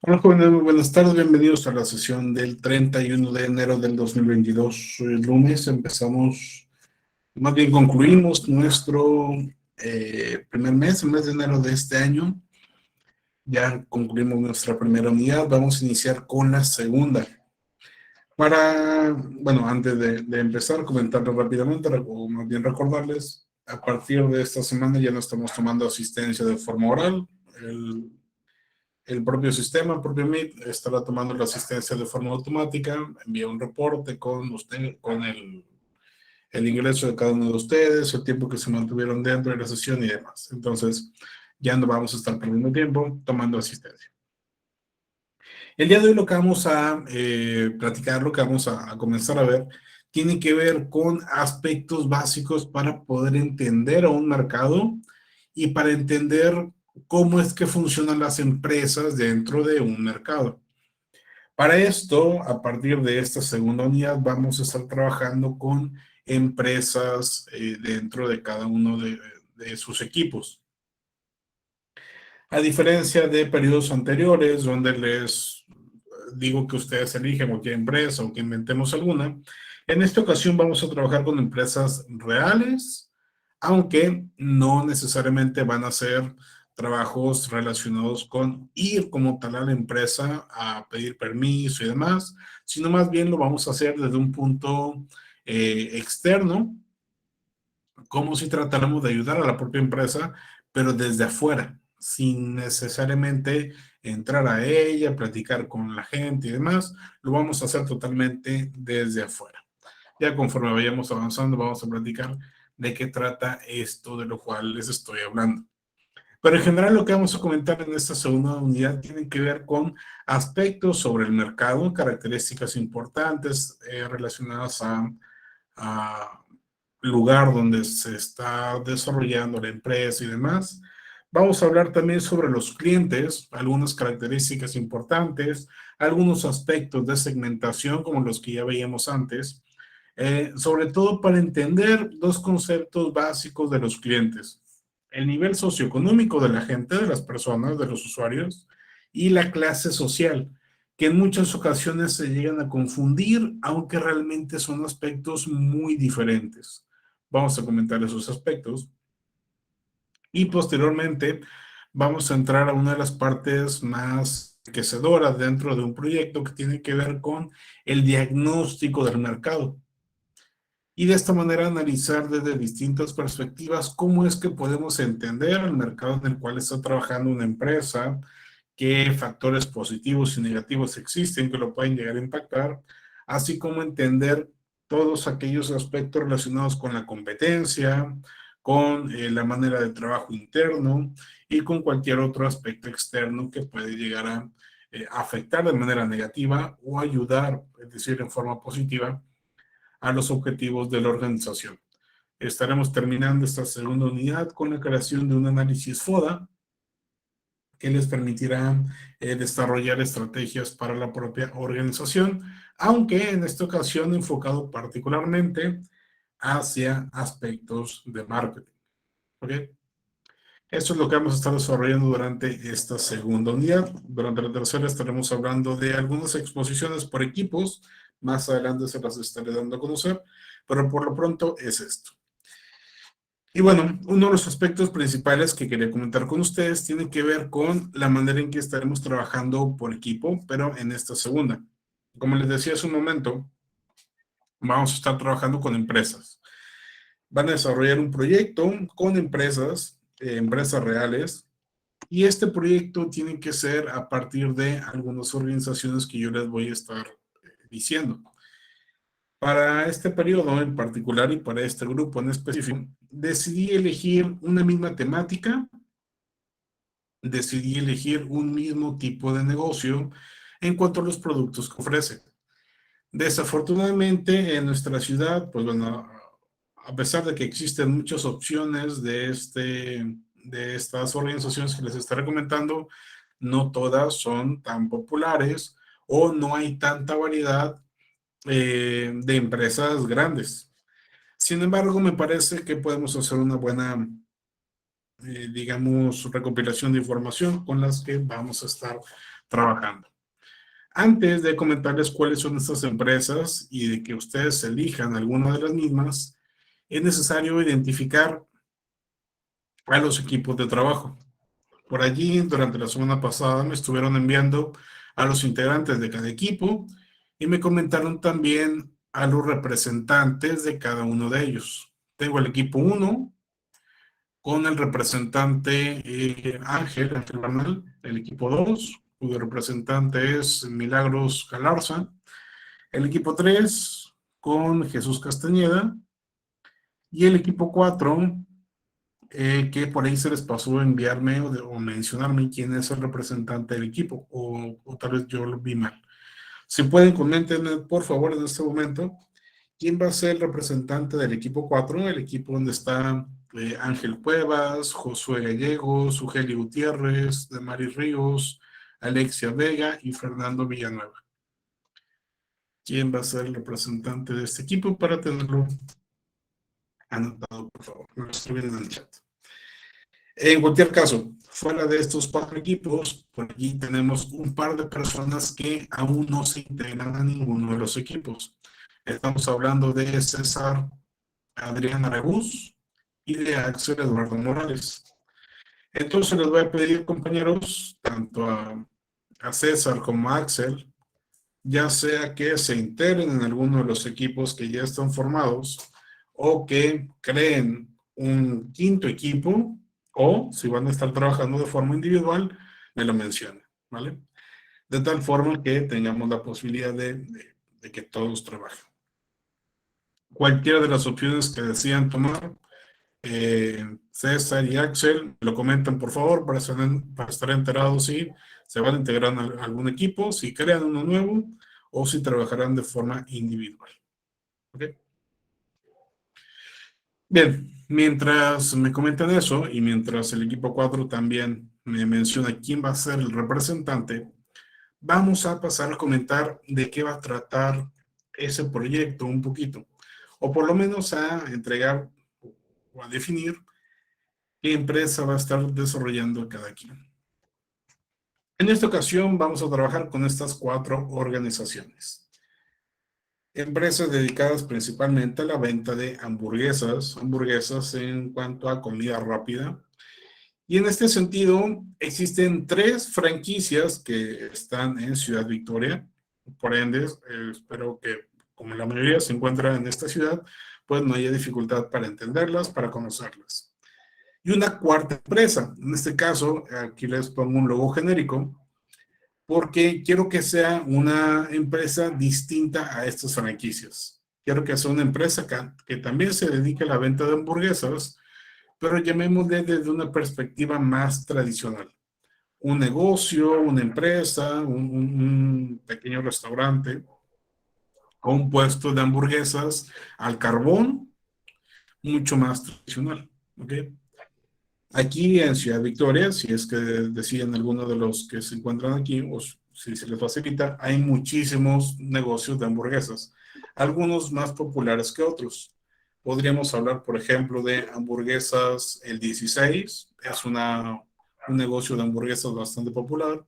Hola jóvenes, muy buenas tardes, bienvenidos a la sesión del 31 de enero del 2022. Hoy es lunes, empezamos, más bien concluimos nuestro primer mes, el mes de enero de este año. Ya concluimos nuestra primera unidad, vamos a iniciar con la segunda. Bueno, antes de empezar, comentarles rápidamente, o más bien recordarles, a partir de esta semana ya no estamos tomando asistencia de forma oral. El propio sistema, el propio Meet, estará tomando la asistencia de forma automática, envía un reporte con usted, con el ingreso de cada uno de ustedes, el tiempo que se mantuvieron dentro de la sesión y demás. Entonces, ya no vamos a estar perdiendo tiempo tomando asistencia. El día de hoy lo que vamos a platicar, lo que vamos a comenzar a ver, tiene que ver con aspectos básicos para poder entender a un mercado y para entender cómo es que funcionan las empresas dentro de un mercado. Para esto, a partir de esta segunda unidad, vamos a estar trabajando con empresas dentro de cada uno de sus equipos. A diferencia de periodos anteriores, donde les digo que ustedes eligen cualquier empresa o que inventemos alguna, en esta ocasión vamos a trabajar con empresas reales, aunque no necesariamente van a ser trabajos relacionados con ir como tal a la empresa a pedir permiso y demás, sino más bien lo vamos a hacer desde un punto externo, como si tratáramos de ayudar a la propia empresa, pero desde afuera, sin necesariamente entrar a ella, platicar con la gente y demás, lo vamos a hacer totalmente desde afuera. Ya conforme vayamos avanzando, vamos a platicar de qué trata esto de lo cual les estoy hablando. Pero en general lo que vamos a comentar en esta segunda unidad tiene que ver con aspectos sobre el mercado, características importantes relacionadas a lugar donde se está desarrollando la empresa y demás. Vamos a hablar también sobre los clientes, algunas características importantes, algunos aspectos de segmentación como los que ya veíamos antes, sobre todo para entender dos conceptos básicos de los clientes: el nivel socioeconómico de la gente, de las personas, de los usuarios, y la clase social, que en muchas ocasiones se llegan a confundir, aunque realmente son aspectos muy diferentes. Vamos a comentar esos aspectos y posteriormente vamos a entrar a una de las partes más enriquecedoras dentro de un proyecto que tiene que ver con el diagnóstico del mercado. Y de esta manera analizar desde distintas perspectivas cómo es que podemos entender el mercado en el cual está trabajando una empresa, qué factores positivos y negativos existen que lo pueden llegar a impactar, así como entender todos aquellos aspectos relacionados con la competencia, con la manera de trabajo interno y con cualquier otro aspecto externo que puede llegar a afectar de manera negativa o ayudar, es decir, en forma positiva, a los objetivos de la organización. Estaremos terminando esta segunda unidad con la creación de un análisis FODA que les permitirá desarrollar estrategias para la propia organización, aunque en esta ocasión enfocado particularmente hacia aspectos de marketing. ¿Ok? Eso es lo que vamos a estar desarrollando durante esta segunda unidad. Durante la tercera estaremos hablando de algunas exposiciones por equipos. Más adelante se las estaré dando a conocer, pero por lo pronto es esto. Y bueno, uno de los aspectos principales que quería comentar con ustedes tiene que ver con la manera en que estaremos trabajando por equipo, pero en esta segunda. Como les decía hace un momento, vamos a estar trabajando con empresas. Van a desarrollar un proyecto con empresas, empresas reales, y este proyecto tiene que ser a partir de algunas organizaciones que yo les voy a estar diciendo. Para este periodo en particular y para este grupo en específico, decidí elegir una misma temática, decidí elegir un mismo tipo de negocio en cuanto a los productos que ofrece. Desafortunadamente, en nuestra ciudad, pues bueno, a pesar de que existen muchas opciones de estas organizaciones que les estaré comentando, no todas son tan populares o no hay tanta variedad de empresas grandes. Sin embargo, me parece que podemos hacer una buena, digamos, recopilación de información con las que vamos a estar trabajando. Antes de comentarles cuáles son estas empresas y de que ustedes elijan alguna de las mismas, es necesario identificar a los equipos de trabajo. Por allí, durante la semana pasada, me estuvieron enviando a los integrantes de cada equipo y me comentaron también a los representantes de cada uno de ellos. Tengo el equipo 1 con el representante Ángel Bernal, el equipo 2, cuyo representante es Milagros Galarza, el equipo 3 con Jesús Castañeda y el equipo 4 que por ahí se les pasó enviarme o mencionarme quién es el representante del equipo, o tal vez yo lo vi mal. Si pueden, coméntenme por favor en este momento quién va a ser el representante del equipo 4, el equipo donde está Ángel Cuevas, Josué Gallegos, Ugeli Gutiérrez, Damari Ríos, Alexia Vega y Fernando Villanueva. ¿Quién va a ser el representante de este equipo para tenerlo anotado, por favor? Me lo escriben en el chat. En cualquier caso, fuera de estos 4 equipos, por allí tenemos un par de personas que aún no se integran a ninguno de los equipos. Estamos hablando de César Adrián Aragús y de Axel Eduardo Morales. Entonces les voy a pedir, compañeros, tanto a César como a Axel, ya sea que se integren en alguno de los equipos que ya están formados o que creen un quinto equipo, o si van a estar trabajando de forma individual, me lo mencionen, ¿vale? De tal forma que tengamos la posibilidad de que todos trabajen. Cualquiera de las opciones que decidan tomar, César y Axel, me lo comentan por favor para estar enterados si se van a integrar a algún equipo, si crean uno nuevo o si trabajarán de forma individual. ¿Ok? Bien, mientras me comentan eso y mientras el equipo 4 también me menciona quién va a ser el representante, vamos a pasar a comentar de qué va a tratar ese proyecto un poquito, o por lo menos a entregar o a definir qué empresa va a estar desarrollando cada quien. En esta ocasión vamos a trabajar con estas 4 organizaciones. Empresas dedicadas principalmente a la venta de hamburguesas en cuanto a comida rápida. Y en este sentido, existen 3 franquicias que están en Ciudad Victoria. Por ende, espero que, como la mayoría se encuentra en esta ciudad, pues no haya dificultad para entenderlas, para conocerlas. Y una 4ª empresa. En este caso, aquí les pongo un logo genérico, porque quiero que sea una empresa distinta a estas franquicias. Quiero que sea una empresa que también se dedique a la venta de hamburguesas, pero llamémosle desde una perspectiva más tradicional. Un negocio, una empresa, un pequeño restaurante o un puesto de hamburguesas al carbón, mucho más tradicional. ¿Okay? Aquí en Ciudad Victoria, si es que deciden alguno de los que se encuentran aquí, o si se les facilita, hay muchísimos negocios de hamburguesas, algunos más populares que otros. Podríamos hablar, por ejemplo, de hamburguesas El 16, es un negocio de hamburguesas bastante popular.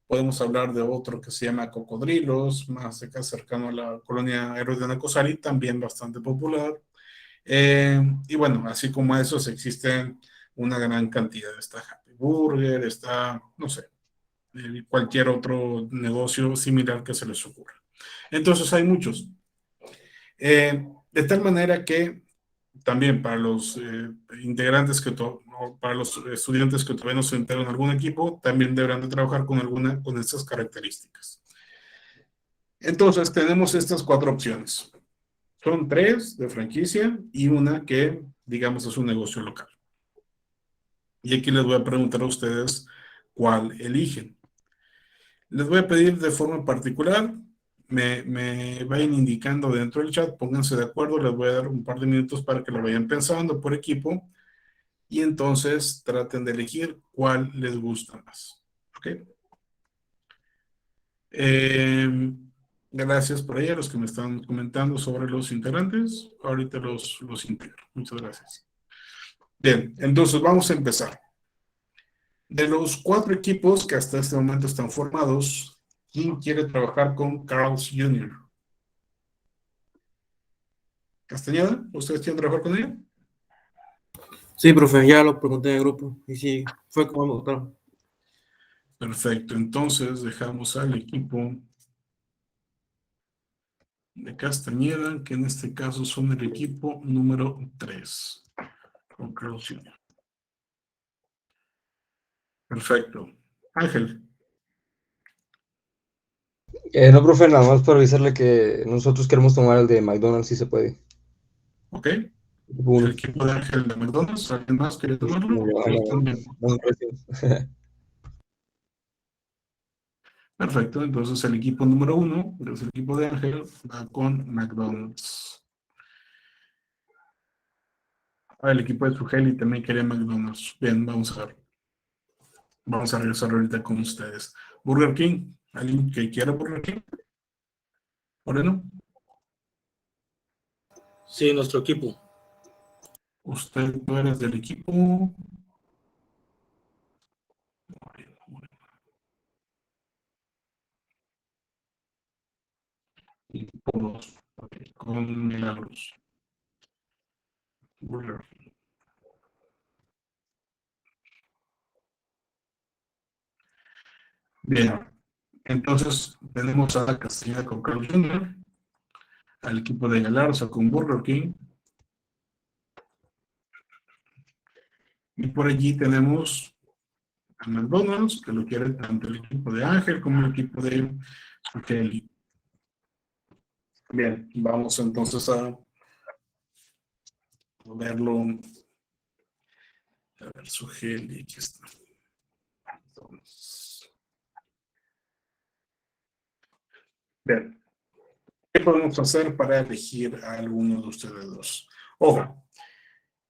Podemos hablar de otro que se llama Cocodrilos, más acá cercano a la colonia Héroes de Nacosari, también bastante popular. Y bueno, así como esos existen una gran cantidad. Está Happy Burger, está, no sé, cualquier otro negocio similar que se les ocurra. Entonces hay muchos. De tal manera que también para los integrantes para los estudiantes que todavía no se integran en algún equipo, también deberán de trabajar con estas características. Entonces tenemos estas 4 opciones. Son 3 de franquicia y una que, digamos, es un negocio local. Y aquí les voy a preguntar a ustedes cuál eligen. Les voy a pedir de forma particular, me vayan indicando dentro del chat, pónganse de acuerdo, les voy a dar un par de minutos para que lo vayan pensando por equipo y entonces traten de elegir cuál les gusta más. ¿Ok? Gracias por ahí a los que me están comentando sobre los integrantes. Ahorita los integro. Muchas gracias. Bien, entonces vamos a empezar. De los 4 equipos que hasta este momento están formados, ¿quién quiere trabajar con Carl's Jr.? ¿Castañeda? ¿Ustedes quieren trabajar con ella? Sí, profe, ya lo pregunté en el grupo. Y sí, fue como me gustaron. Perfecto, entonces dejamos al equipo de Castañeda, que en este caso son el equipo número 3, con Carlos Jr. Perfecto. Ángel. No, profe, nada más para avisarle que nosotros queremos tomar el de McDonald's si se puede. Ok. Uno. El equipo de Ángel de McDonald's, ¿alguien más quiere tomarlo? Todos también. Perfecto, entonces el equipo número 1, que es el equipo de Ángel, va con McDonald's. El equipo de Sugeli también quería McDonald's. Bien, vamos a ver. Vamos a regresar ahorita con ustedes. Burger King, ¿alguien que quiera Burger King? Moreno, Sí, nuestro equipo. usted no eres del equipo. Equipo 2, con Milagros. Burger King. Bien, entonces tenemos a la Castilla con Carlos Jr., al equipo de Galarza con Burger King, y por allí tenemos a McDonald's, que lo quiere tanto el equipo de Ángel como el equipo de Kelly. Bien, vamos entonces a verlo. A ver, Sugeli, aquí está. Entonces, bien, ¿qué podemos hacer para elegir a alguno de ustedes dos? Ojo,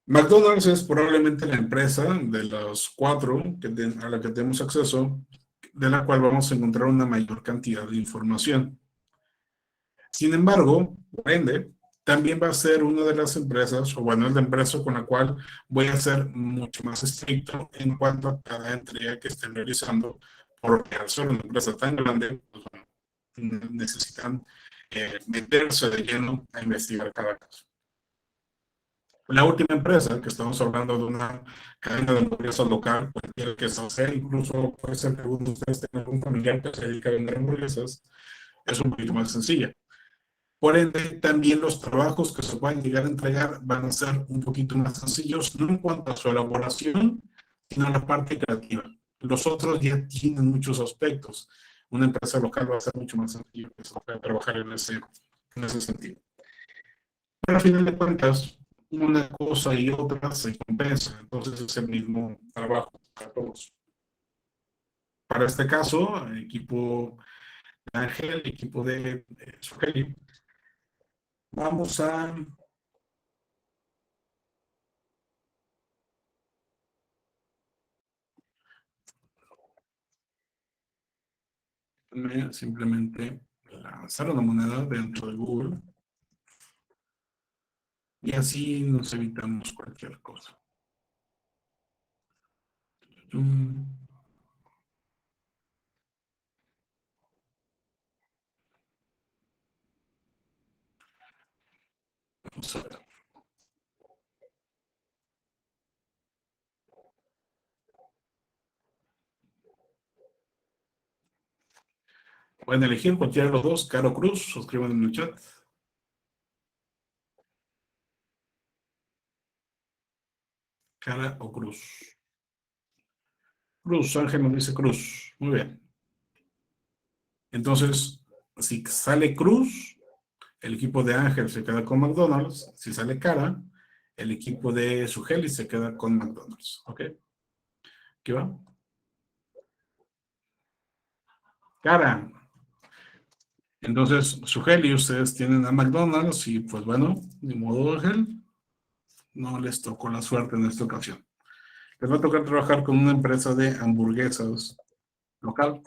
McDonald's es probablemente la empresa de los 4 a la que tenemos acceso, de la cual vamos a encontrar una mayor cantidad de información. Sin embargo, por ende, también va a ser una de las empresas, o bueno, es la empresa con la cual voy a ser mucho más estricto en cuanto a cada entrega que estén realizando, porque al ser una empresa tan grande, pues bueno, necesitan meterse de lleno a investigar cada caso. La última empresa, que estamos hablando de una cadena de hamburguesas local, cualquiera que sea, incluso puede ser que alguno de ustedes tenga algún familiar que se dedica a vender hamburguesas, es un poquito más sencilla. Por ende, también los trabajos que se pueden llegar a entregar van a ser un poquito más sencillos, no en cuanto a su elaboración, sino en la parte creativa. Los otros ya tienen muchos aspectos. Una empresa local va a ser mucho más sencillo que se pueda trabajar en ese sentido. Pero al final de cuentas, una cosa y otra se compensan, entonces es el mismo trabajo para todos. Para este caso, el equipo de Ángel, el equipo de Sugeli, vamos a simplemente lanzar una moneda dentro de Google y así nos evitamos cualquier cosa. Vamos a ver. Pueden elegir cualquiera de los dos, Caro o Cruz, suscriban en el chat. Cara o Cruz. Cruz, Ángel nos dice Cruz. Muy bien. Entonces, si sale Cruz, el equipo de Ángel se queda con McDonald's. Si sale Cara, el equipo de Sugeli se queda con McDonald's. ¿Ok? ¿Qué va? Cara. Entonces, Sugeli, ustedes tienen a McDonald's y pues bueno, de modo Ángel, no les tocó la suerte en esta ocasión. Les va a tocar trabajar con una empresa de hamburguesas local.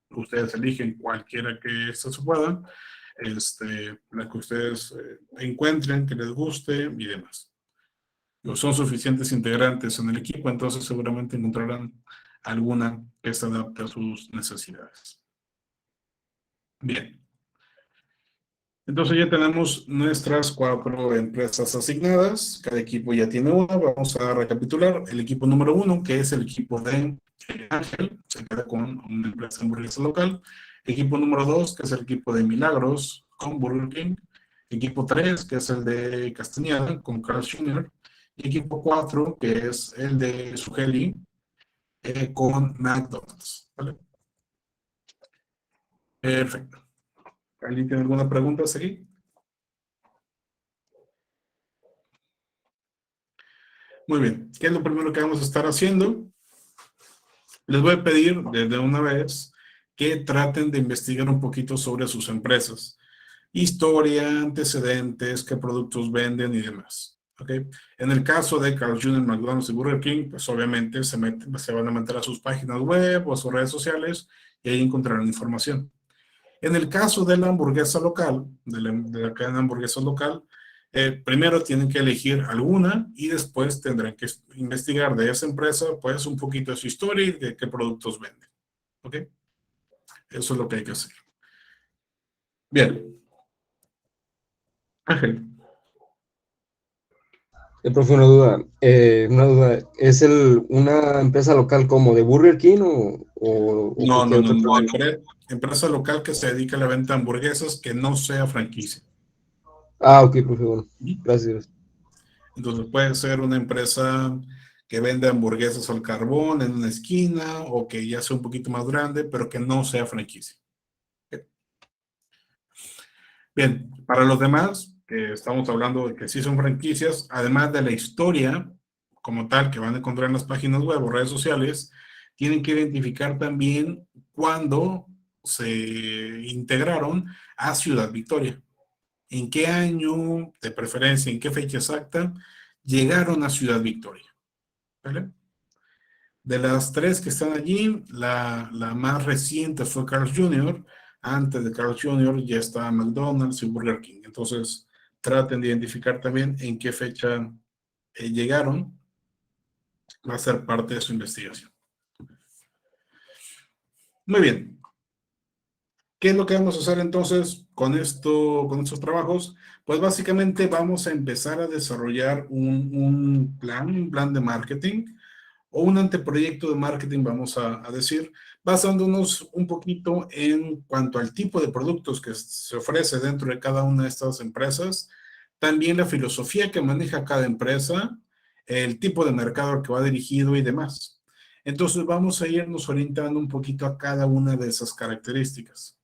Ustedes eligen cualquiera que esto se pueda, la que ustedes encuentren, que les guste y demás. Son suficientes integrantes en el equipo, entonces seguramente encontrarán alguna que se adapte a sus necesidades. Bien. Entonces ya tenemos nuestras 4 empresas asignadas. Cada equipo ya tiene una. Vamos a recapitular. El equipo número 1, que es el equipo de Ángel, se queda con una empresa hamburguesa local. Equipo número 2, que es el equipo de Milagros con Burger King. Equipo 3, que es el de Castañeda con Carl's Jr. Y equipo 4, que es el de Sugeli con McDonald's. ¿Vale? Perfecto. ¿Alguien tiene alguna pregunta a seguir? Muy bien. ¿Qué es lo primero que vamos a estar haciendo? Les voy a pedir desde una vez que traten de investigar un poquito sobre sus empresas. Historia, antecedentes, qué productos venden y demás. ¿Okay? En el caso de Carl's Jr., McDonald's y Burger King, pues obviamente se van a meter a sus páginas web o a sus redes sociales y ahí encontrarán información. En el caso de la hamburguesa local, de la cadena de hamburguesa local, primero tienen que elegir alguna y después tendrán que investigar de esa empresa, pues un poquito de su historia y de qué productos venden. ¿Ok? Eso es lo que hay que hacer. Bien. Ángel. Profe, una duda, ¿es una empresa local como de Burger King o No, qué no, no, otro no. producto? Empresa local que se dedica a la venta de hamburguesas que no sea franquicia. Ah, ok, profe, bueno, gracias. Entonces puede ser una empresa que vende hamburguesas al carbón en una esquina o que ya sea un poquito más grande, pero que no sea franquicia. Bien, para los demás, que estamos hablando de que sí son franquicias, además de la historia como tal que van a encontrar en las páginas web o redes sociales, tienen que identificar también cuándo se integraron a Ciudad Victoria. ¿En qué año, de preferencia, en qué fecha exacta, llegaron a Ciudad Victoria? ¿Vale? De las 3 que están allí, la más reciente fue Carl's Jr. Antes de Carl's Jr. ya estaba McDonald's y Burger King. Entonces, traten de identificar también en qué fecha llegaron. Va a ser parte de su investigación. Muy bien. ¿Qué es lo que vamos a hacer entonces con estos trabajos? Pues básicamente vamos a empezar a desarrollar un plan de marketing o un anteproyecto de marketing, vamos a decir, basándonos un poquito en cuanto al tipo de productos que se ofrece dentro de cada una de estas empresas, también la filosofía que maneja cada empresa, el tipo de mercado al que va dirigido y demás. Entonces vamos a irnos orientando un poquito a cada una de esas características.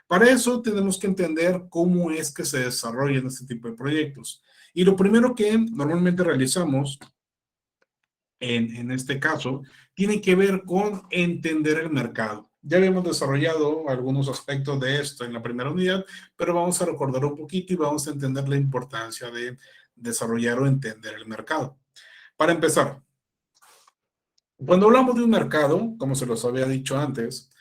Para eso tenemos que entender cómo es que se desarrollan este tipo de proyectos. Y lo primero que normalmente realizamos en este caso, tiene que ver con entender el mercado. Ya habíamos desarrollado algunos aspectos de esto en la primera unidad, pero vamos a recordar un poquito y vamos a entender la importancia de desarrollar o entender el mercado. Para empezar, cuando hablamos de un mercado, como se los había dicho antes,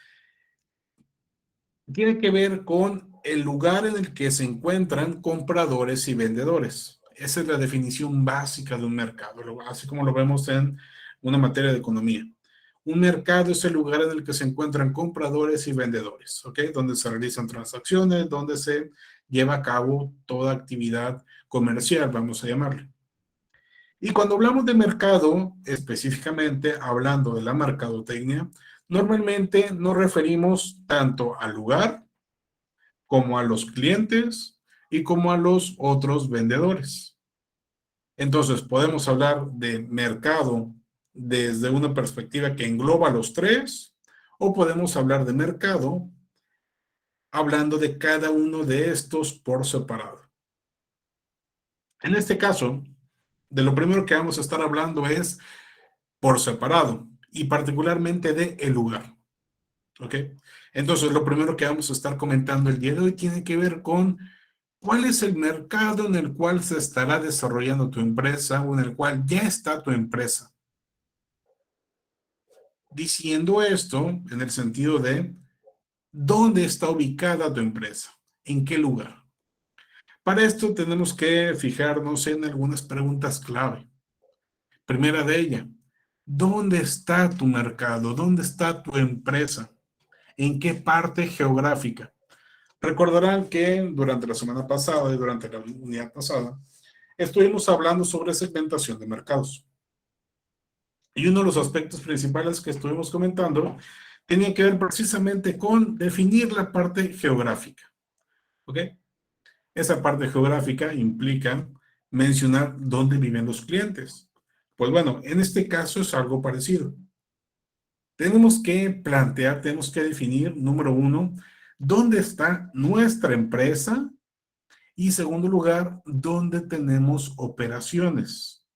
tiene que ver con el lugar en el que se encuentran compradores y vendedores. Esa es la definición básica de un mercado, así como lo vemos en una materia de economía. Un mercado es el lugar en el que se encuentran compradores y vendedores, ¿ok? Donde se realizan transacciones, donde se lleva a cabo toda actividad comercial, vamos a llamarle. Y cuando hablamos de mercado, específicamente hablando de la mercadotecnia, normalmente nos referimos tanto al lugar como a los clientes y como a los otros vendedores. Entonces, podemos hablar de mercado desde una perspectiva que engloba los 3, o podemos hablar de mercado hablando de cada uno de estos por separado. En este caso, de lo primero que vamos a estar hablando es por separado y particularmente de el lugar. ¿Ok? Entonces, lo primero que vamos a estar comentando el día de hoy tiene que ver con cuál es el mercado en el cual se estará desarrollando tu empresa o en el cual ya está tu empresa. Diciendo esto en el sentido de dónde está ubicada tu empresa, en qué lugar. Para esto tenemos que fijarnos en algunas preguntas clave. Primera de ellas, ¿Dónde está tu mercado? ¿Dónde está tu empresa? ¿En qué parte geográfica? Recordarán que durante la semana pasada y durante la unidad pasada estuvimos hablando sobre segmentación de mercados. Y uno de los aspectos principales que estuvimos comentando tenía que ver precisamente con definir la parte geográfica. ¿Ok? Esa parte geográfica implica mencionar dónde viven los clientes. Pues bueno, en este caso es algo parecido. Tenemos que plantear, tenemos que definir, número uno, dónde está nuestra empresa y, segundo lugar, dónde tenemos operaciones.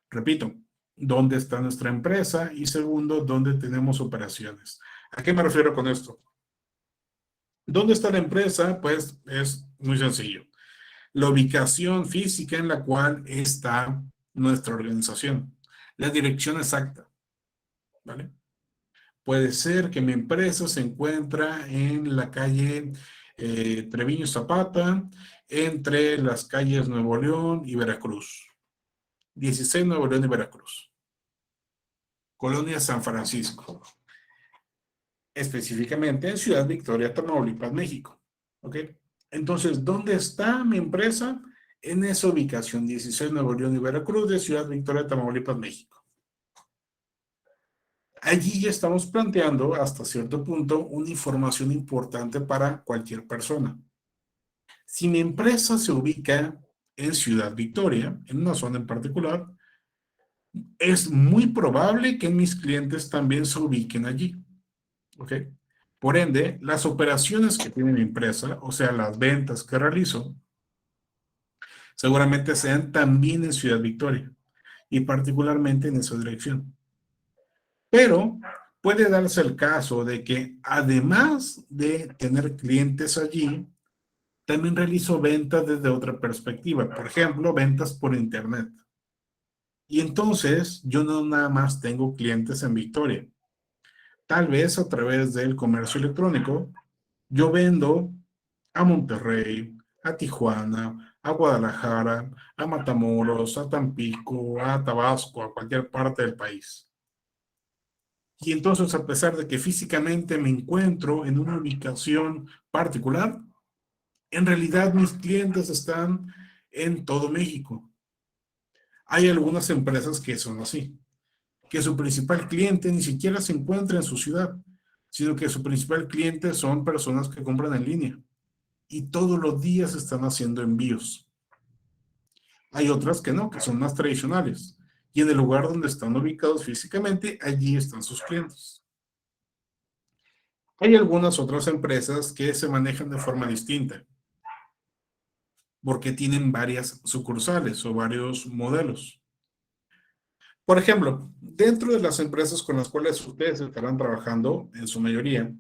Repito, dónde está nuestra empresa y, segundo, dónde tenemos operaciones. ¿A qué me refiero con esto? ¿Dónde está la empresa? Pues es muy sencillo. La ubicación física en la cual está nuestra organización. La dirección exacta. ¿Vale? Puede ser que mi empresa se encuentra en la calle Treviño Zapata, entre las calles Nuevo León y Veracruz. 16 Nuevo León y Veracruz. Colonia San Francisco. Específicamente en Ciudad Victoria, Tamaulipas, México. ¿Ok? Entonces, ¿dónde está mi empresa? En esa ubicación, 16 Nuevo León y Veracruz, de Ciudad Victoria, Tamaulipas, México. Allí ya estamos planteando hasta cierto punto una información importante para cualquier persona. Si mi empresa se ubica en Ciudad Victoria, en una zona en particular, es muy probable que mis clientes también se ubiquen allí. ¿Ok? Por ende, las operaciones que tiene mi empresa, o sea, las ventas que realizo, seguramente sean también en Ciudad Victoria y particularmente en esa dirección. Pero puede darse el caso de que además de tener clientes allí, también realizo ventas desde otra perspectiva. Por ejemplo, ventas por internet. Y entonces yo no nada más tengo clientes en Victoria. Tal vez a través del comercio electrónico, yo vendo a Monterrey, a Tijuana, a Guadalajara, a Matamoros, a Tampico, a Tabasco, a cualquier parte del país. Y entonces, a pesar de que físicamente me encuentro en una ubicación particular, en realidad mis clientes están en todo México. Hay algunas empresas que son así, que su principal cliente ni siquiera se encuentra en su ciudad, sino que su principal cliente son personas que compran en línea y todos los días están haciendo envíos. Hay otras que no, que son más tradicionales, y en el lugar donde están ubicados físicamente, allí están sus clientes. Hay algunas otras empresas que se manejan de forma distinta, porque tienen varias sucursales o varios modelos. Por ejemplo, dentro de las empresas con las cuales ustedes estarán trabajando, en su mayoría,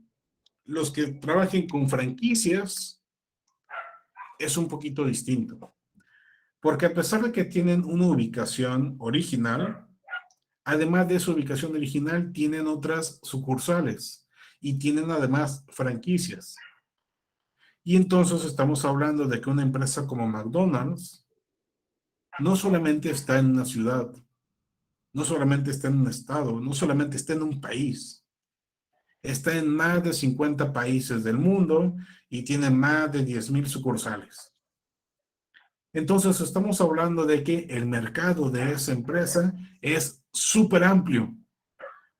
los que trabajen con franquicias es un poquito distinto, porque a pesar de que tienen una ubicación original, además de su ubicación original, tienen otras sucursales y tienen además franquicias. Y entonces estamos hablando de que una empresa como McDonald's no solamente está en una ciudad, no solamente está en un estado, no solamente está en un país, está en más de 50 países del mundo y tiene más de 10,000 sucursales. Entonces estamos hablando de que el mercado de esa empresa es súper amplio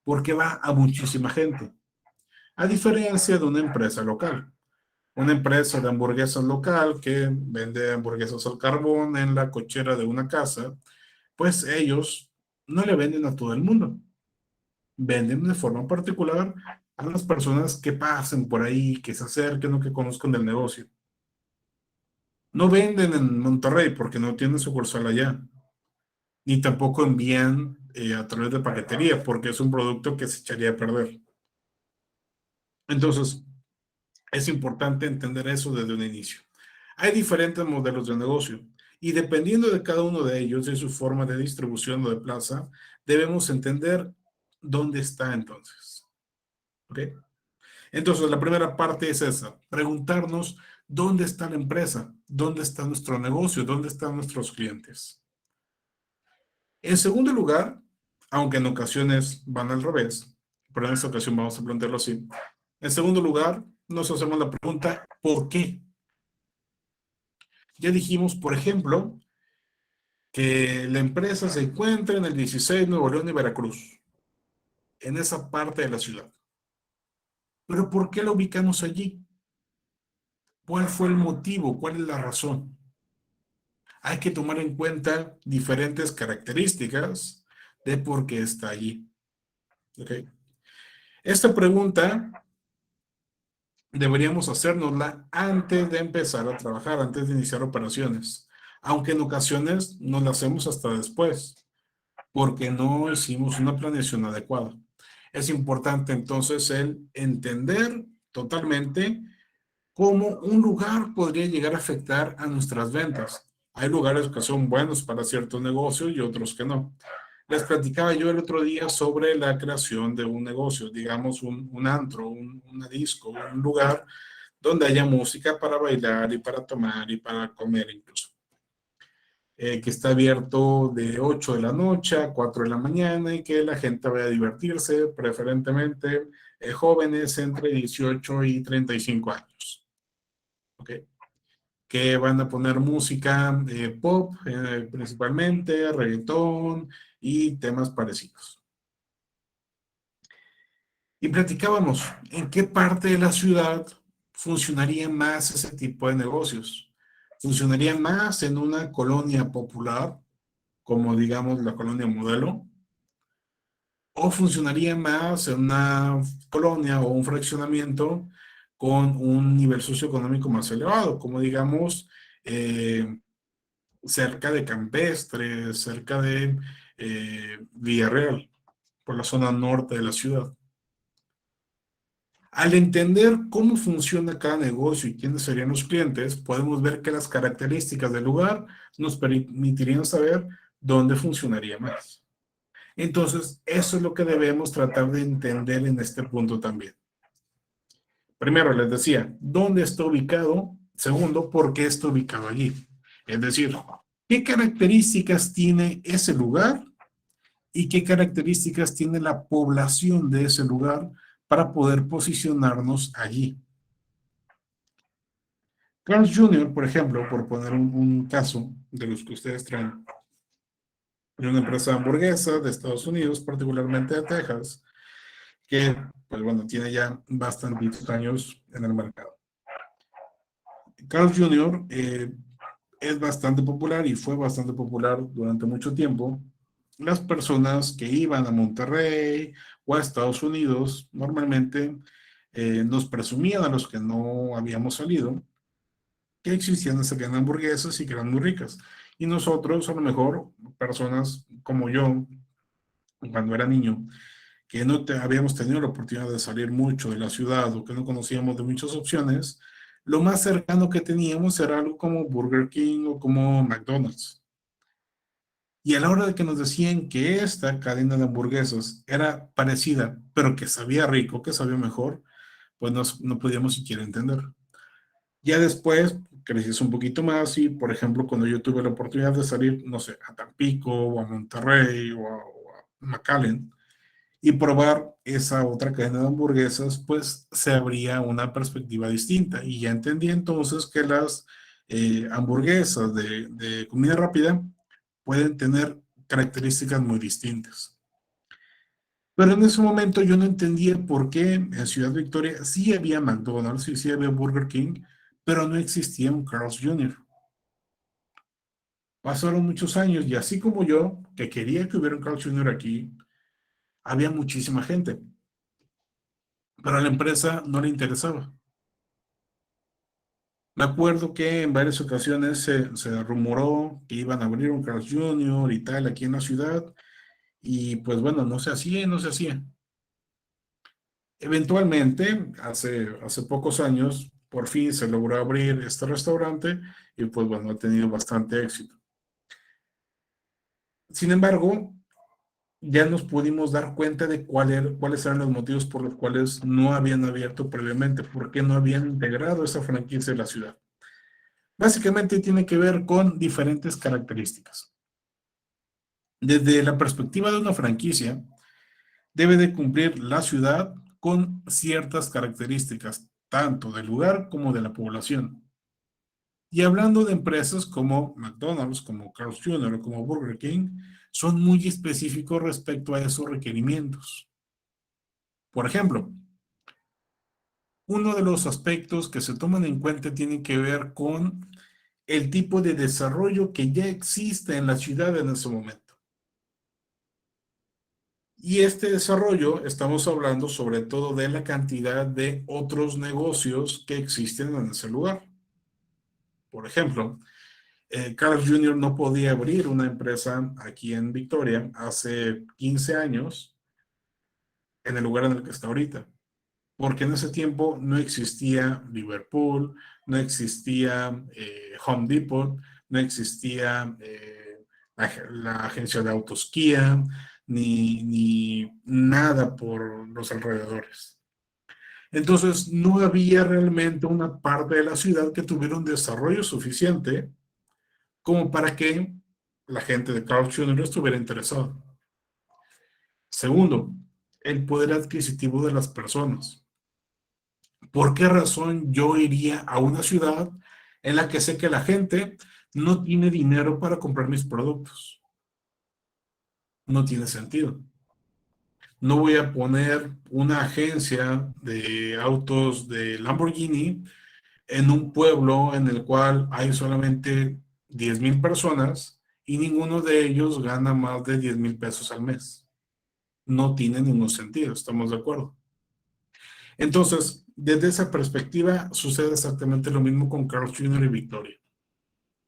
porque va a muchísima gente, a diferencia de una empresa local. Una empresa de hamburguesas local que vende hamburguesas al carbón en la cochera de una casa, pues ellos no le venden a todo el mundo. Venden de forma particular a las personas que pasen por ahí, que se acerquen o que conozcan del negocio. No venden en Monterrey porque no tienen sucursal allá, ni tampoco envían a través de paquetería porque es un producto que se echaría a perder. Entonces, es importante entender eso desde un inicio. Hay diferentes modelos de negocio y dependiendo de cada uno de ellos, de su forma de distribución o de plaza, debemos entender dónde está entonces. ¿Ok? Entonces, la primera parte es esa, preguntarnos dónde está la empresa, dónde está nuestro negocio, dónde están nuestros clientes. En segundo lugar, aunque en ocasiones van al revés, pero en esta ocasión vamos a plantearlo así. En segundo lugar, nos hacemos la pregunta, ¿por qué? Ya dijimos, por ejemplo, que la empresa se encuentra en el 16 Nuevo León y Veracruz, en esa parte de la ciudad. Pero ¿por qué la ubicamos allí? ¿Cuál fue el motivo? ¿Cuál es la razón? Hay que tomar en cuenta diferentes características de por qué está allí. ¿Ok? Esta pregunta deberíamos hacérnosla antes de empezar a trabajar, antes de iniciar operaciones, aunque en ocasiones nos la hacemos hasta después, porque no hicimos una planeación adecuada. Es importante entonces el entender totalmente cómo un lugar podría llegar a afectar a nuestras ventas. Hay lugares que son buenos para ciertos negocios y otros que no. Les platicaba yo el otro día sobre la creación de un negocio, digamos un antro, una disco, un lugar donde haya música para bailar y para tomar y para comer incluso. Que está abierto de 8 de la noche a 4 de la mañana y que la gente vaya a divertirse, preferentemente jóvenes entre 18 y 35 años. ¿Ok? Que van a poner música pop, principalmente, reggaetón y temas parecidos. Y platicábamos en qué parte de la ciudad funcionaría más ese tipo de negocios. ¿Funcionaría más en una colonia popular, como digamos la colonia Modelo? ¿O funcionaría más en una colonia o un fraccionamiento con un nivel socioeconómico más elevado, como digamos cerca de Campestre, cerca de Villarreal, por la zona norte de la ciudad? Al entender cómo funciona cada negocio y quiénes serían los clientes, podemos ver que las características del lugar nos permitirían saber dónde funcionaría más. Entonces, eso es lo que debemos tratar de entender en este punto también. Primero, les decía, ¿dónde está ubicado? Segundo, ¿por qué está ubicado allí? Es decir, ¿qué características tiene ese lugar y qué características tiene la población de ese lugar para poder posicionarnos allí? Carl's Jr., por ejemplo, por poner un caso de los que ustedes traen, es una empresa hamburguesa de Estados Unidos, particularmente de Texas, que, pues bueno, tiene ya bastantitos años en el mercado. Carl's Jr. Es bastante popular y fue bastante popular durante mucho tiempo. Las personas que iban a Monterrey o a Estados Unidos normalmente nos presumían a los que no habíamos salido que existían esas grandes hamburguesas y que eran muy ricas. Y nosotros, a lo mejor, personas como yo, cuando era niño, que no habíamos tenido la oportunidad de salir mucho de la ciudad o que no conocíamos de muchas opciones, lo más cercano que teníamos era algo como Burger King o como McDonald's. Y a la hora de que nos decían que esta cadena de hamburguesas era parecida, pero que sabía rico, que sabía mejor, pues no podíamos siquiera entender. Ya después crecí un poquito más y, por ejemplo, cuando yo tuve la oportunidad de salir, no sé, a Tampico o a Monterrey o a McAllen y probar esa otra cadena de hamburguesas, pues se abría una perspectiva distinta. Y ya entendí entonces que las hamburguesas de comida rápida pueden tener características muy distintas. Pero en ese momento yo no entendía por qué en Ciudad Victoria sí había McDonald's y sí había Burger King, pero no existía un Carl's Jr. Pasaron muchos años y así como yo, que quería que hubiera un Carl's Jr. aquí, había muchísima gente, pero a la empresa no le interesaba. Me acuerdo que en varias ocasiones se rumoró que iban a abrir un Carl's Jr. y tal aquí en la ciudad, y pues bueno, no se hacía y no se hacía. Eventualmente, hace pocos años, por fin se logró abrir este restaurante y pues bueno, ha tenido bastante éxito. Sin embargo, ya nos pudimos dar cuenta de cuáles eran los motivos por los cuales no habían abierto previamente, por qué no habían integrado esa franquicia en la ciudad. Básicamente tiene que ver con diferentes características. Desde la perspectiva de una franquicia, debe de cumplir la ciudad con ciertas características, tanto del lugar como de la población. Y hablando de empresas como McDonald's, como Carl's Jr. o como Burger King, son muy específicos respecto a esos requerimientos. Por ejemplo, uno de los aspectos que se toman en cuenta tiene que ver con el tipo de desarrollo que ya existe en la ciudad en ese momento. Y este desarrollo, estamos hablando sobre todo de la cantidad de otros negocios que existen en ese lugar. Por ejemplo, Carl's Jr. no podía abrir una empresa aquí en Victoria hace 15 años en el lugar en el que está ahorita, porque en ese tiempo no existía Liverpool, no existía Home Depot, no existía la agencia de autos Kia, ni nada por los alrededores. Entonces, no había realmente una parte de la ciudad que tuviera un desarrollo suficiente como para que la gente de Carl's Jr. estuviera interesada. Segundo, el poder adquisitivo de las personas. ¿Por qué razón yo iría a una ciudad en la que sé que la gente no tiene dinero para comprar mis productos? No tiene sentido. No voy a poner una agencia de autos de Lamborghini en un pueblo en el cual hay solamente 10,000 personas y ninguno de ellos gana más de 10,000 pesos al mes. No tiene ningún sentido, ¿estamos de acuerdo? Entonces, desde esa perspectiva, sucede exactamente lo mismo con Carl's Jr. y Victoria.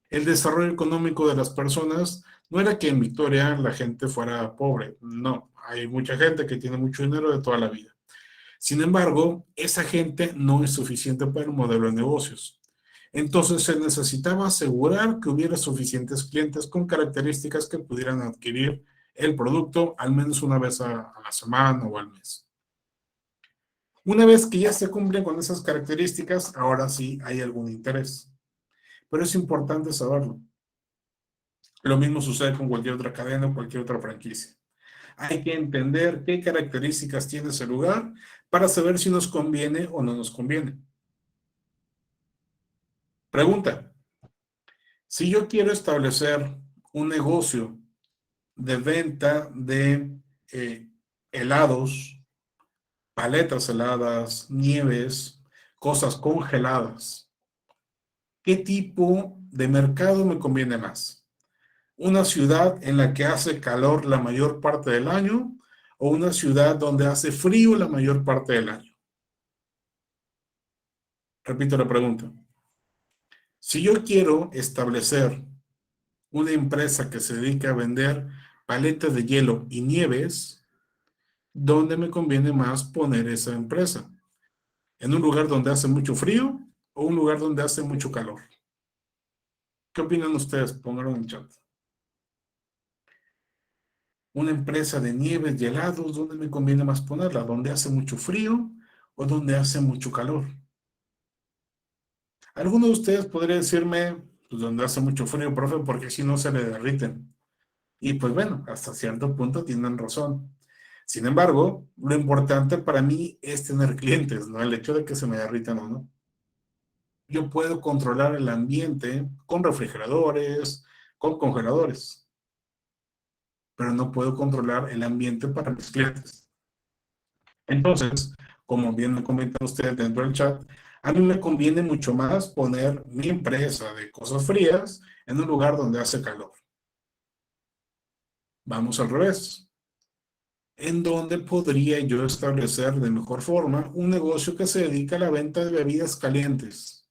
El desarrollo económico de las personas no era que en Victoria la gente fuera pobre, no, hay mucha gente que tiene mucho dinero de toda la vida. Sin embargo, esa gente no es suficiente para el modelo de negocios. Entonces se necesitaba asegurar que hubiera suficientes clientes con características que pudieran adquirir el producto al menos una vez a la semana o al mes. Una vez que ya se cumplen con esas características, ahora sí hay algún interés. Pero es importante saberlo. Lo mismo sucede con cualquier otra cadena o cualquier otra franquicia. Hay que entender qué características tiene ese lugar para saber si nos conviene o no nos conviene. Pregunta: si yo quiero establecer un negocio de venta de helados, paletas heladas, nieves, cosas congeladas, ¿qué tipo de mercado me conviene más? ¿Una ciudad en la que hace calor la mayor parte del año o una ciudad donde hace frío la mayor parte del año? Repito la pregunta. Si yo quiero establecer una empresa que se dedica a vender paletas de hielo y nieves, ¿dónde me conviene más poner esa empresa? ¿En un lugar donde hace mucho frío o un lugar donde hace mucho calor? ¿Qué opinan ustedes? Pónganlo en el chat. Una empresa de nieves y helados, ¿dónde me conviene más ponerla? ¿Dónde hace mucho frío o donde hace mucho calor? Alguno de ustedes podría decirme, pues donde hace mucho frío, profe, porque si no se le derriten. Y pues bueno, hasta cierto punto tienen razón. Sin embargo, lo importante para mí es tener clientes, no el hecho de que se me derritan o no. Yo puedo controlar el ambiente con refrigeradores, con congeladores, pero no puedo controlar el ambiente para mis clientes. Entonces, como bien me comentan ustedes dentro del chat, a mí me conviene mucho más poner mi empresa de cosas frías en un lugar donde hace calor. Vamos al revés. ¿En dónde podría yo establecer de mejor forma un negocio que se dedica a la venta de bebidas calientes?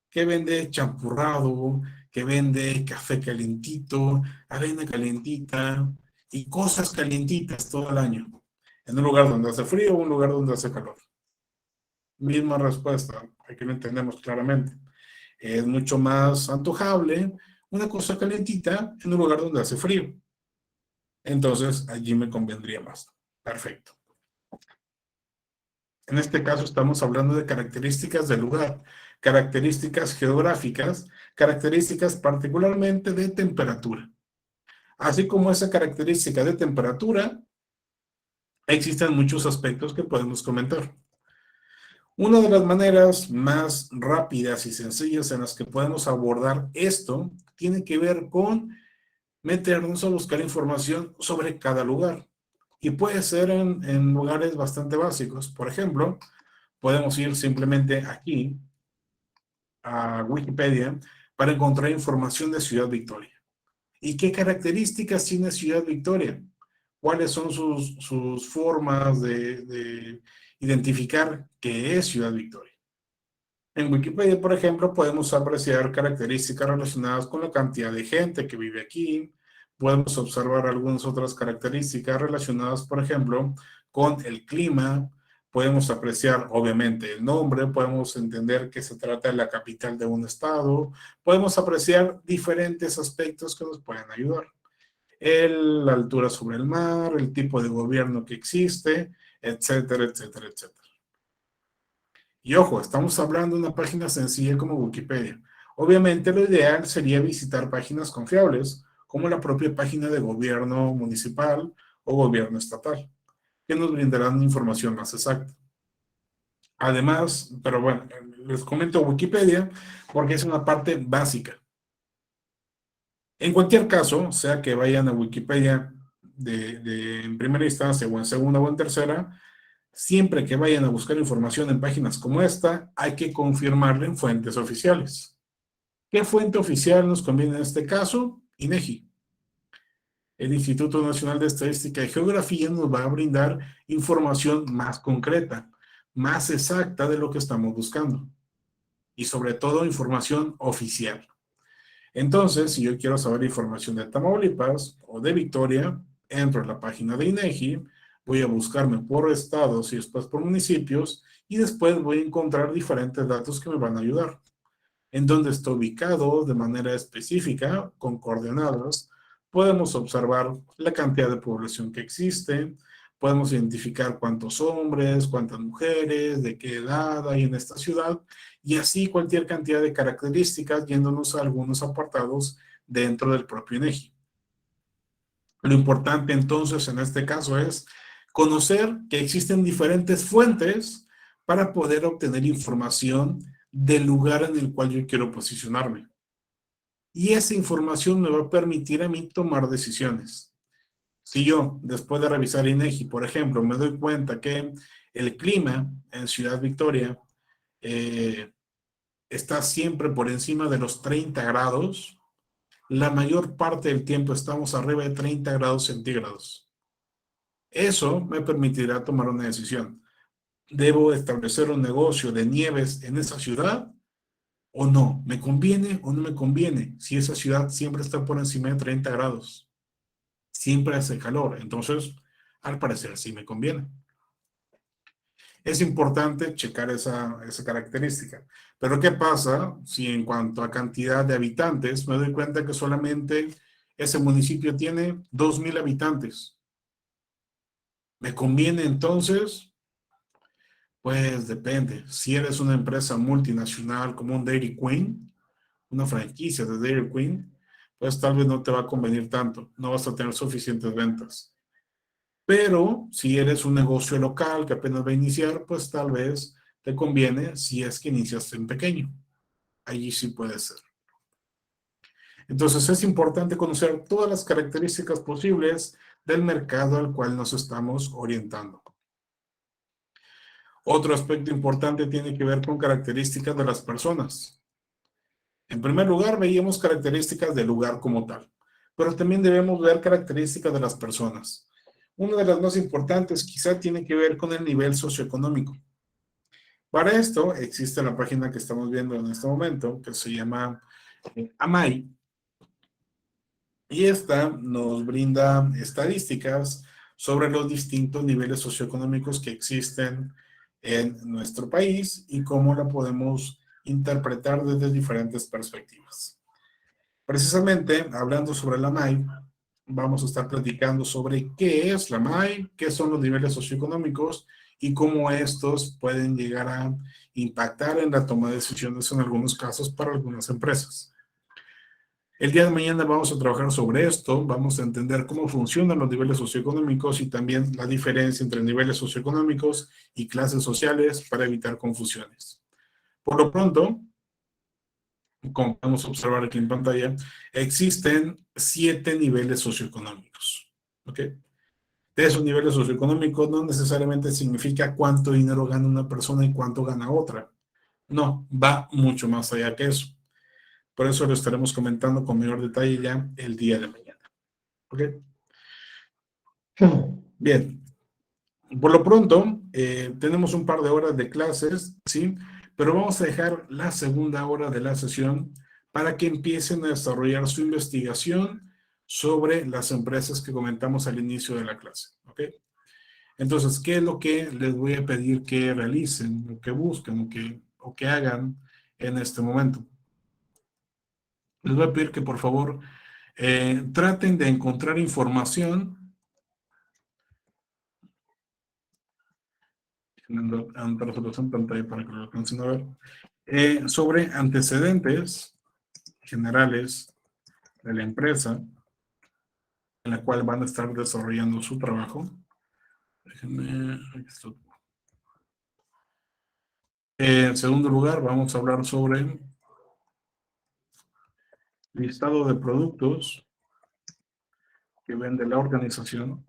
Que vende champurrado, que vende café calientito, avena calientita y cosas calientitas todo el año. En un lugar donde hace frío o un lugar donde hace calor. Misma respuesta, aquí lo entendemos claramente. Es mucho más antojable una cosa calientita en un lugar donde hace frío. Entonces, allí me convendría más. Perfecto. En este caso estamos hablando de características del lugar, características geográficas, características particularmente de temperatura. Así como esa característica de temperatura, existen muchos aspectos que podemos comentar. Una de las maneras más rápidas y sencillas en las que podemos abordar esto tiene que ver con meternos a buscar información sobre cada lugar. Y puede ser en lugares bastante básicos. Por ejemplo, podemos ir simplemente aquí a Wikipedia para encontrar información de Ciudad Victoria. ¿Y qué características tiene Ciudad Victoria? ¿Cuáles son sus formas de identificar qué es Ciudad Victoria? En Wikipedia, por ejemplo, podemos apreciar características relacionadas con la cantidad de gente que vive aquí. Podemos observar algunas otras características relacionadas, por ejemplo, con el clima. Podemos apreciar, obviamente, el nombre. Podemos entender que se trata de la capital de un estado. Podemos apreciar diferentes aspectos que nos pueden ayudar. La altura sobre el mar, el tipo de gobierno que existe, etcétera, etcétera, etcétera. Y ojo, estamos hablando de una página sencilla como Wikipedia. Obviamente lo ideal sería visitar páginas confiables, como la propia página de gobierno municipal o gobierno estatal, que nos brindarán información más exacta. Además, pero bueno, les comento Wikipedia porque es una parte básica. En cualquier caso, sea que vayan a Wikipedia en primera instancia o en segunda o en tercera, siempre que vayan a buscar información en páginas como esta, hay que confirmarla en fuentes oficiales. ¿Qué fuente oficial nos conviene en este caso? INEGI. El Instituto Nacional de Estadística y Geografía nos va a brindar información más concreta, más exacta de lo que estamos buscando. Y sobre todo información oficial. Entonces, si yo quiero saber información de Tamaulipas o de Victoria, entro a la página de INEGI, voy a buscarme por estados y después por municipios y después voy a encontrar diferentes datos que me van a ayudar. En dónde está ubicado de manera específica, con coordenadas, podemos observar la cantidad de población que existe, podemos identificar cuántos hombres, cuántas mujeres, de qué edad hay en esta ciudad, y así cualquier cantidad de características yéndonos a algunos apartados dentro del propio INEGI. Lo importante entonces en este caso es conocer que existen diferentes fuentes para poder obtener información del lugar en el cual yo quiero posicionarme. Y esa información me va a permitir a mí tomar decisiones. Si yo, después de revisar INEGI, por ejemplo, me doy cuenta que el clima en Ciudad Victoria está siempre por encima de los 30 grados, la mayor parte del tiempo estamos arriba de 30 grados centígrados. Eso me permitirá tomar una decisión. ¿Debo establecer un negocio de nieves en esa ciudad o no? ¿Me conviene o no me conviene? Si esa ciudad siempre está por encima de 30 grados, siempre hace calor, entonces al parecer sí me conviene. Es importante checar esa característica. Pero ¿qué pasa si en cuanto a cantidad de habitantes me doy cuenta que solamente ese municipio tiene 2,000 habitantes? ¿Me conviene entonces? Pues depende. Si eres una empresa multinacional como un Dairy Queen, una franquicia de Dairy Queen, pues tal vez no te va a convenir tanto. No vas a tener suficientes ventas. Pero si eres un negocio local que apenas va a iniciar, pues tal vez te conviene si es que inicias en pequeño. Allí sí puede ser. Entonces es importante conocer todas las características posibles del mercado al cual nos estamos orientando. Otro aspecto importante tiene que ver con características de las personas. En primer lugar, veíamos características del lugar como tal, pero también debemos ver características de las personas. Una de las más importantes quizá tiene que ver con el nivel socioeconómico. Para esto existe la página que estamos viendo en este momento, que se llama AMAI, y esta nos brinda estadísticas sobre los distintos niveles socioeconómicos que existen en nuestro país y cómo la podemos interpretar desde diferentes perspectivas. Precisamente, hablando sobre la MAI, vamos a estar platicando sobre qué es la MAI, qué son los niveles socioeconómicos y cómo estos pueden llegar a impactar en la toma de decisiones en algunos casos para algunas empresas. El día de mañana vamos a trabajar sobre esto, vamos a entender cómo funcionan los niveles socioeconómicos y también la diferencia entre niveles socioeconómicos y clases sociales para evitar confusiones. Por lo pronto, como podemos observar aquí en pantalla, existen 7 niveles socioeconómicos. ¿Ok? De esos niveles socioeconómicos no necesariamente significa cuánto dinero gana una persona y cuánto gana otra. No, va mucho más allá que eso. Por eso lo estaremos comentando con mayor detalle ya el día de mañana. ¿Ok? Bien. Por lo pronto, tenemos un par de horas de clases, ¿sí? Pero vamos a dejar la segunda hora de la sesión para que empiecen a desarrollar su investigación sobre las empresas que comentamos al inicio de la clase. ¿Ok? Entonces, ¿qué es lo que les voy a pedir que realicen, o que busquen, o que hagan en este momento? Les voy a pedir que por favor traten de encontrar información en resolución pantalla para que lo alcancen a ver, sobre antecedentes generales de la empresa en la cual van a estar desarrollando su trabajo. Déjenme, aquí está. En segundo lugar, vamos a hablar sobre listado de productos que vende la organización,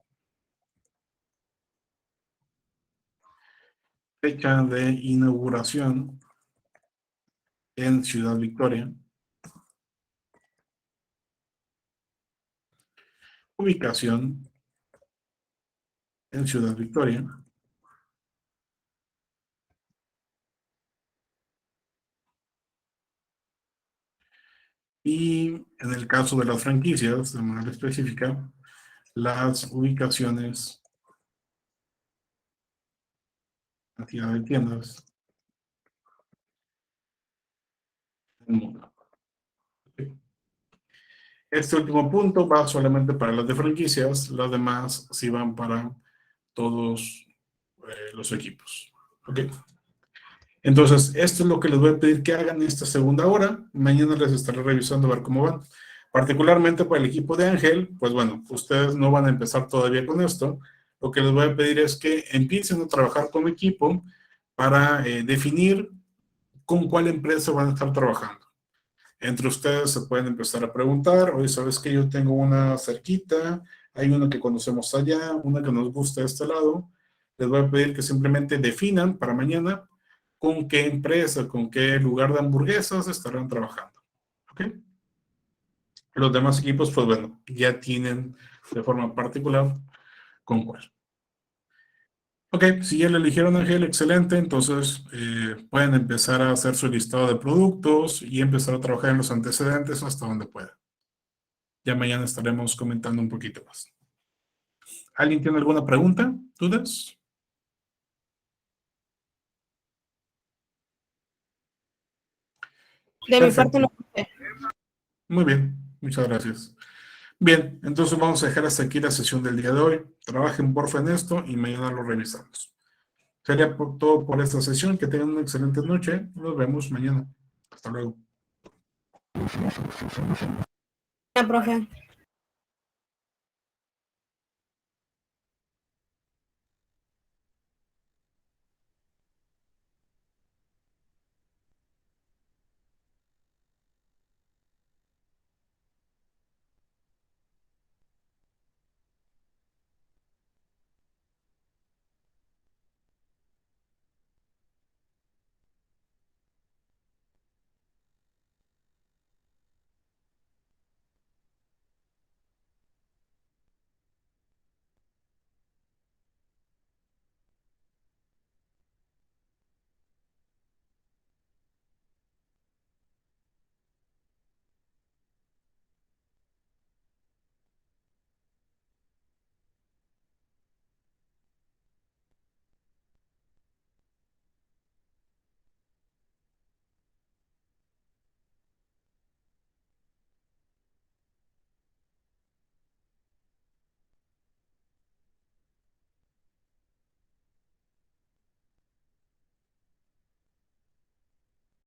fecha de inauguración en Ciudad Victoria, ubicación en Ciudad Victoria, y en el caso de las franquicias, de manera específica, las ubicaciones, cantidad de tiendas en el mundo. Este último punto va solamente para las de franquicias, los demás sí van para todos los equipos. ¿Ok? Entonces, esto es lo que les voy a pedir que hagan en esta segunda hora. Mañana les estaré revisando a ver cómo van. Particularmente para el equipo de Ángel, pues bueno, ustedes no van a empezar todavía con esto. Lo que les voy a pedir es que empiecen a trabajar como equipo para definir con cuál empresa van a estar trabajando. Entre ustedes se pueden empezar a preguntar, oye, ¿sabes qué? Yo tengo una cerquita, hay una que conocemos allá, una que nos gusta de este lado. Les voy a pedir que simplemente definan para mañana con qué empresa, con qué lugar de hamburguesas estarán trabajando. ¿Ok? Los demás equipos, pues bueno, ya tienen de forma particular con cuál. Ok, si ya lo eligieron, Ángel, excelente. Entonces pueden empezar a hacer su listado de productos y empezar a trabajar en los antecedentes hasta donde puedan. Ya mañana estaremos comentando un poquito más. ¿Alguien tiene alguna pregunta? ¿Dudas? De mi parte no. Muy bien, muchas gracias. Bien, entonces vamos a dejar hasta aquí la sesión del día de hoy. Trabajen porfa en esto y mañana lo revisamos. Sería todo por esta sesión. Que tengan una excelente noche. Nos vemos mañana. Hasta luego. Ya, profe.